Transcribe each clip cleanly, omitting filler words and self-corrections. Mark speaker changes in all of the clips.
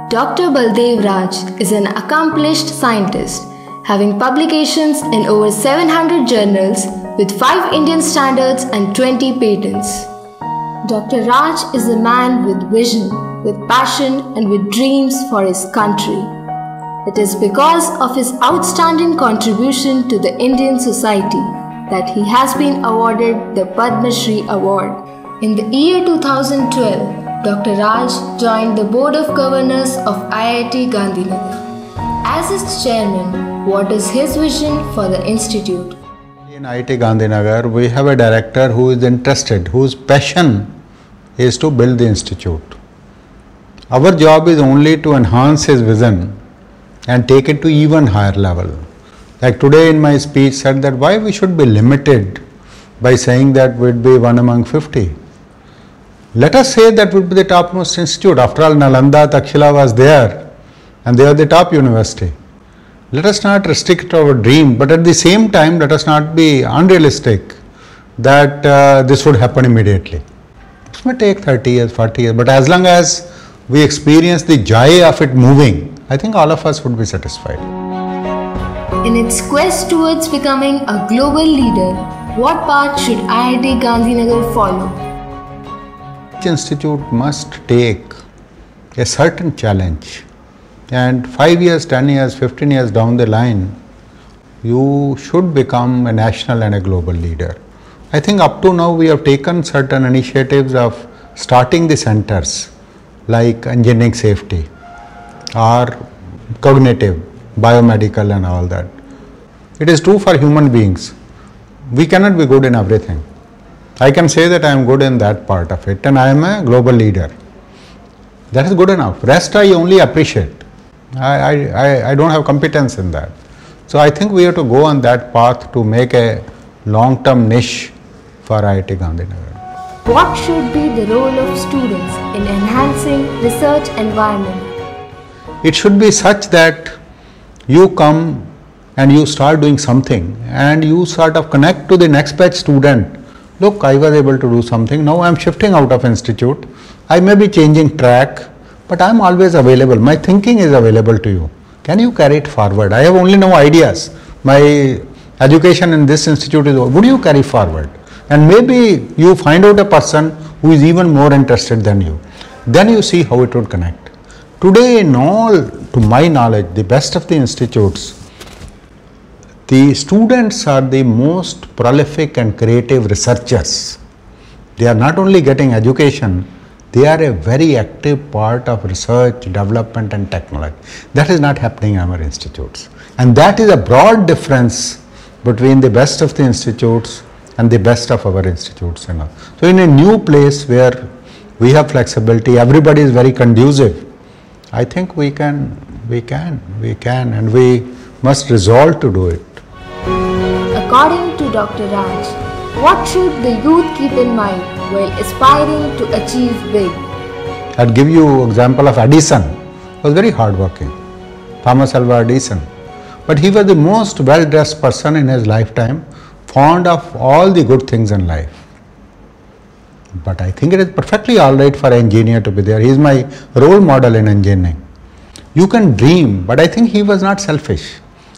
Speaker 1: Dr. Baldev Raj is an accomplished scientist, having publications in over 700 journals with 5 Indian standards and 20 patents. Dr. Raj is a man with vision, with passion and with dreams for his country. It is because of his outstanding contribution to the Indian society that he has been awarded the Padma Shri Award. In the year 2012, Dr. Raj joined the Board of Governors of IIT Gandhinagar. As its chairman, what is his vision for the institute?
Speaker 2: In IIT Gandhinagar, we have a director who is interested, whose passion is to build the institute. Our job is only to enhance his vision and take it to even higher level. Like today in my speech said that why we should be limited by saying that we'd be one among 50. Let us say that would be the topmost institute. After all, Nalanda, Takshila was there and they are the top university. Let us not restrict our dream, but at the same time let us not be unrealistic that this would happen immediately. It may take 30 years, 40 years, but as long as we experience the joy of it moving, I think all of us would be satisfied.
Speaker 1: In its quest towards becoming a global leader, what path should IIT Gandhinagar follow?
Speaker 2: Each institute must take a certain challenge, and 5 years, 10 years, 15 years down the line, you should become a national and a global leader. I think up to now we have taken certain initiatives of starting the centers like engineering safety or cognitive, biomedical and all that. It is true for human beings. We cannot be good in everything. I can say that I am good in that part of it and I am a global leader. That is good enough. Rest I only appreciate. I don't have competence in that. So I think we have to go on that path to make a long-term niche for IIT Gandhinagar.
Speaker 1: What should be the role of students in enhancing research environment?
Speaker 2: It should be such that you come and you start doing something and you sort of connect to the next batch student. Look, I was able to do something, now I am shifting out of institute, I may be changing track, but I am always available, my thinking is available to you. Can you carry it forward? I have only no ideas, my education in this institute is over, would you carry forward? And maybe you find out a person who is even more interested than you. Then you see how it would connect. Today in all, to my knowledge, the best of the institutes, the students are the most prolific and creative researchers. They are not only getting education, they are a very active part of research, development and technology. That is not happening in our institutes. And that is a broad difference between the best of the institutes and the best of our institutes. So in a new place where we have flexibility, everybody is very conducive, I think we can and we must resolve to do it.
Speaker 1: According to Dr. Raj, what should the youth keep in mind while aspiring to achieve big?
Speaker 2: I'll give you an example of Edison. He was very hardworking, Thomas Alva Edison. But he was the most well-dressed person in his lifetime, fond of all the good things in life. But I think it is perfectly alright for an engineer to be there. He is my role model in engineering. You can dream, but I think he was not selfish.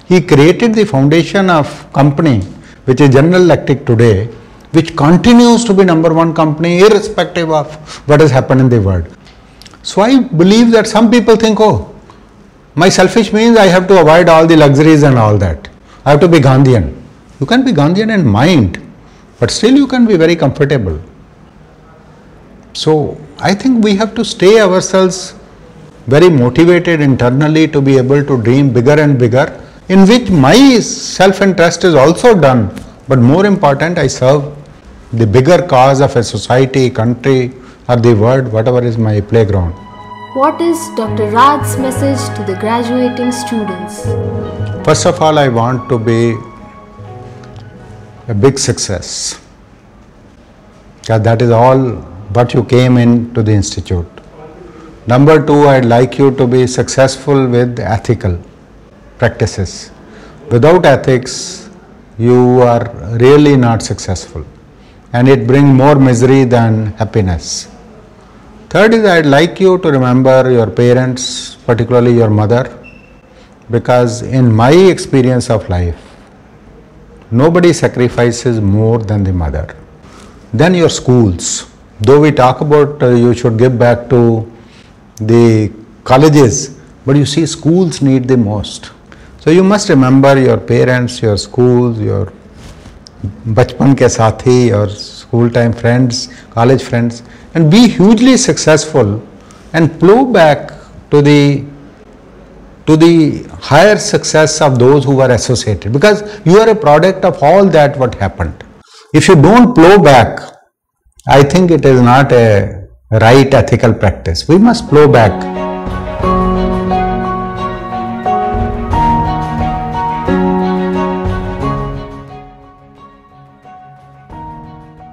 Speaker 2: He created the foundation of company which is General Electric today, which continues to be #1 company irrespective of what has happened in the world. So I believe that some people think, oh, my selfish means I have to avoid all the luxuries and all that. I have to be Gandhian. You can be Gandhian in mind, but still you can be very comfortable. So I think we have to stay ourselves very motivated internally to be able to dream bigger and bigger, in which my self-interest is also done, but more important, I serve the bigger cause of a society, country or the world, whatever is my playground.
Speaker 1: What is Dr. Raj's message to the graduating students?
Speaker 2: First of all, I want to be a big success. That is all what you came into the institute. Number 2, I'd like you to be successful with ethical practices. Without ethics, you are really not successful and it brings more misery than happiness. Third is, I'd like you to remember your parents, particularly your mother, because in my experience of life, nobody sacrifices more than the mother. Then your schools. Though we talk about you should give back to the colleges, but you see schools need the most. So you must remember your parents, your schools, your bachpan ke sathi, your school time friends, college friends, and be hugely successful and plow back to the higher success of those who were associated, because you are a product of all that what happened. If you don't plow back, I think it is not a right ethical practice. We must plow back.